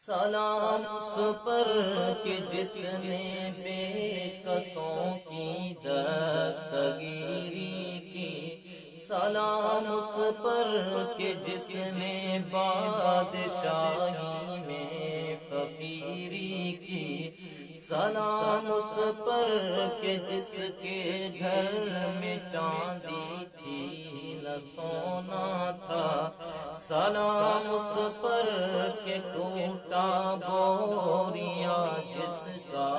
سلام اس پر کہ جس نے بے کسوں کی دستگیری کی، سلام اس پر کہ جس نے بادشاہی میں فقیری کی، سلام اس پر کہ جس کے گھر میں چاندی تھی نہ سونا تھا، سلام اس پر کہ ٹوٹا بوریا جس کا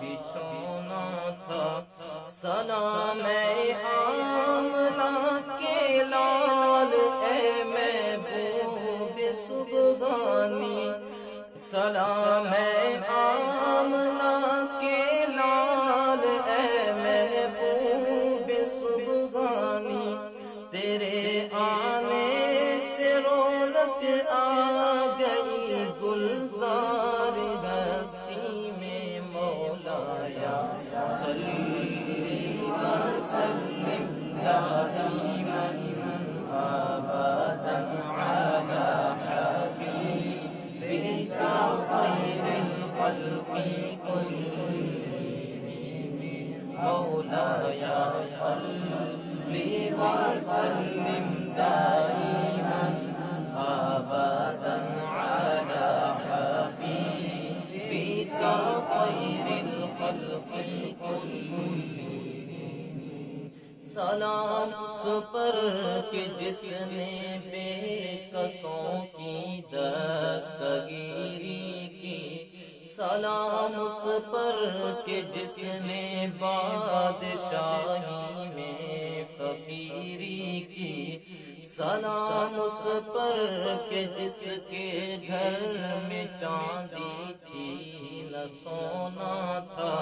بچھونا تھا، سلام اے آمنہ کے لال اے محبوب سبحانی، سلام اے آمنہ کے لال اے محبوب سبحانی، تیرے آنے سے رونق آ گئی گلزار ہستی میں، مولایا صلی وسلم دائما ابدا علی حبیبک خیر الخلق کلہم، مولایا صلی وسلم دائما ابدا علی حبیبک خیر الخلق کلہم، سلام اس پر کہ جس نے بے کسوں کی دستگیری کی، سلام اس پر کہ جس نے بادشاہی میں فقیری کی، سلام اس پر کہ جس کے گھر میں چاندی تھی نہ سونا تھا،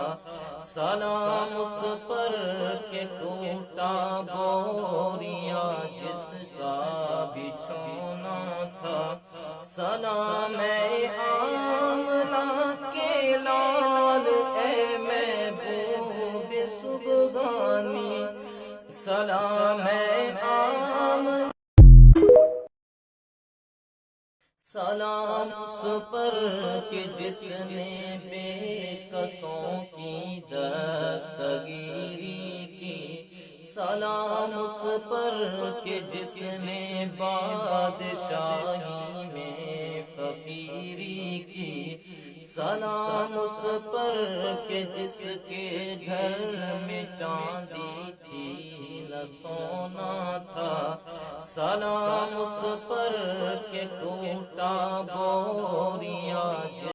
سلام اس پر کہ ٹوٹا بوریا جس کا بچھونا تھا، سلام اے آمنہ کے لال اے محبوب سبحانی، سلام اے آمنہ، سلام اس پر کہ جس نے بے کسوں کی دستگیری کی، سلام اس پر کہ جس نے بادشاہی میں فقیری کی، سلام اس پر کہ جس کے گھر میں چاندی تھی نہ سونا تھا، سلام اس پر کہ ٹوٹا بوریا